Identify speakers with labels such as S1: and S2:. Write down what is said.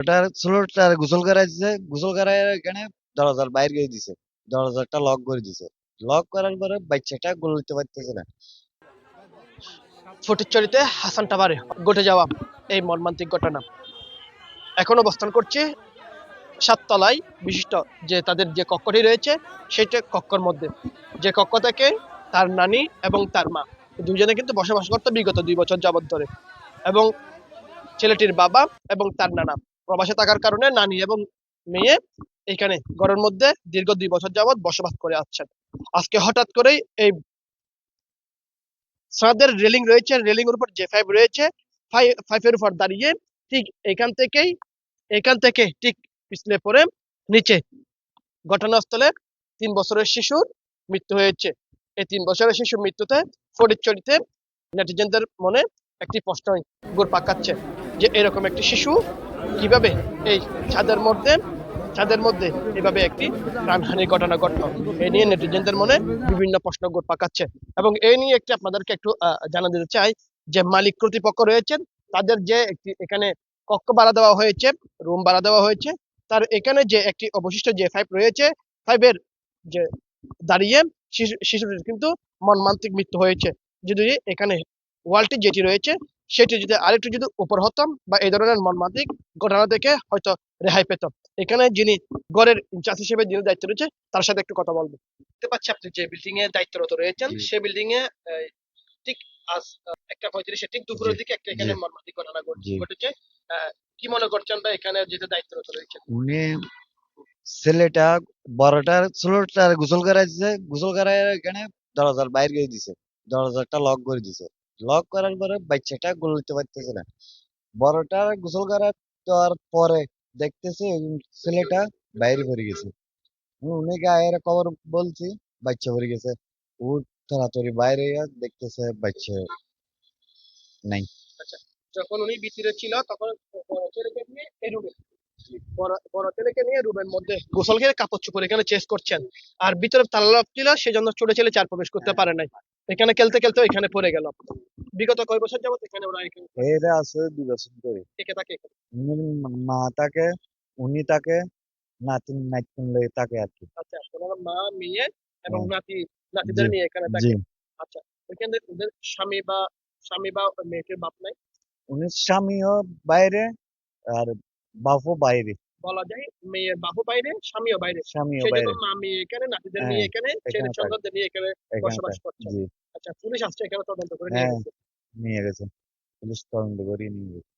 S1: ওটার ষোলোটার গোসল করাইছে, গোসল করায় এখানে দরজার বাইরে গিয়ে দিছে, দরজাটা লক করে দিছে। লক করার পরে বাচ্চাটা গলতে পারতেছে না।
S2: ফটিকছড়িতে হাসান টাওয়ারে ঘটে যাওয়া এই মর্মান্তিক ঘটনা এখন অবস্থান করছে সাততলায় বিশিষ্ট যে তাদের যে কক্ষটি রয়েছে সেটা কক্ষর মধ্যে, যে কক্ষ থেকে তার নানি এবং তার মা দুজনে কিন্তু বসবাস করতো বিগত 2 বছর যাবত ধরে। এবং ছেলেটির বাবা এবং তার নানা প্রবাসে থাকার কারণে নানি এবং মেয়ে এখানে ঘরের মধ্যে দীর্ঘ 2 বছর যাবত বসবাস করে আসছেন। আজকে হঠাৎ করেই এই ছাদের রেলিং রয়েছে, রেলিং এর উপর যে ফাইভ রয়েছে, ফাইভের উপর দাঁড়িয়ে ঠিক এখান থেকে ঠিক পিছলে পড়ে নিচে ঘটনাস্থলে 3 বছরের শিশুর মৃত্যু হয়েছে। এই 3 বছরের শিশুর মৃত্যুতে ফটিকছড়িতে নেটিজেনদের মনে একটি প্রশ্ন ঘুরপাক খাচ্ছে যে এরকম একটি শিশু কিভাবে এই ছাদের মধ্যে এভাবে একটি প্রাণহানির ঘটনা ঘটলো। এই নিয়ে নেটিজেনদের মনে বিভিন্ন প্রশ্ন ঘুরপাক খাচ্ছে। এবং এই নিয়ে একটি আপনাদেরকে একটু জানা দিতে চাই যে মালিক কর্তৃপক্ষ রয়েছেন, তাদের যে একটি এখানে কক্ষ ভাড়া দেওয়া হয়েছে, রুম ভাড়া দেওয়া হয়েছে, তার এখানে যে একটি অবশিষ্ট যে ফাইভ রয়েছে, ফাইভের যে দাঁড়িয়ে শিশুটির কিন্তু মর্মান্তিক মৃত্যু হয়েছে। যদি এখানে ওয়ালটি যেটি রয়েছে সেটি যদি আরেকটু যদি উপর হতাম বা এই ধরনের মর্মান্তিক ঘটনা থেকে হয়তো রেহাই পেতাম। এখানে যিনি গড়ের ইনচার্জ হিসেবে যিনি দায়িত্ব রয়েছে তার সাথে একটু কথা বলবো। দেখতে পাচ্ছি আপনি যে বিল্ডিং এ দায়িত্বরত রয়েছেন,
S1: জি
S2: সেই বিল্ডিং এ ঠিক আজ 1:35 ঠিক
S1: জি
S2: দুপুরের দিকে একটা
S1: জি
S2: এখানে মর্মান্তিক ঘটনা
S1: জি
S2: ঘটেছে। কি মনে করছেন বা এখানে যেটা দায়িত্বরত রয়েছেন?
S1: উনি ছেলেটা বড়টার ষোলোটার গোসল করাইছে, গোসল করায় এখানে দরজার বাইরে গিয়ে দিছে, দরজাটা লক করে দিছে। লক করার পরে বাচ্চাটা গলতে পারতেছে না। বড়টা গোসল করার দেওয়ার পরে দেখতেছে ছেলেটা বাইরে পড়ে গেছে। উনি গায়ের খবর বলছি, বাচ্চা পড়ে গেছে। ও তাড়াতাড়ি বাইরে গিয়ে দেখতেছে বাচ্চা নাই।
S2: আচ্ছা, যখন উনি ভিতরে ছিল তখন বড় ছেলেকে নিয়ে এই রুমে বড় ছেলেকে নিয়ে রুমের মধ্যে গোসল খেয়ে কাপড় চোপড় এখানে চেঞ্জ করছেন। আর ভিতরে তালা লক ছিল, সেজন্য ছোট ছেলে চার প্রবেশ করতে পারে নাই। এখানে খেলতে খেলতে এখানে পড়ে গেল। বিগত কয় বছর যাবত এখানে ওরা এখানে
S1: এরা আছে 2 বছর ধরে।
S2: থেকে থাকে এখানে।
S1: উনি মা তাকে, উনি তাকে, নাতিন নাতনি লয়ে তাকে আর কি।
S2: আচ্ছা, ওনার মা, মেয়ে এবং
S1: হ্যাঁ,
S2: নাতিদের
S1: জি
S2: নিয়ে এখানে
S1: জি।
S2: থাকে। আচ্ছা, ওইখানে ওদের স্বামী বা মেয়েটির বাপ নাই?
S1: উনি স্বামীও বাইরে আর বাপও বাইরে।
S2: বলা যায় মেয়ের বাপও বাইরে, স্বামীও বাইরে।
S1: স্বামীও
S2: সেই জন্য
S1: বাইরে।
S2: মা মেয়ে এখানে, নাতিদের
S1: হ্যাঁ,
S2: নিয়ে এখানে, ছেলে
S1: এখানে থাকে,
S2: সন্তানদের নিয়ে এখানে
S1: এখানে
S2: বসবাস
S1: থাকে।
S2: করছেন।
S1: জি।
S2: আচ্ছা, পুলিশ আসছে এখানে তদন্ত করে নিয়ে
S1: হ্যাঁ,
S2: গেছে।
S1: নিয়ে গেছে, পুলিশ তদন্ত করে নিয়ে গেছে।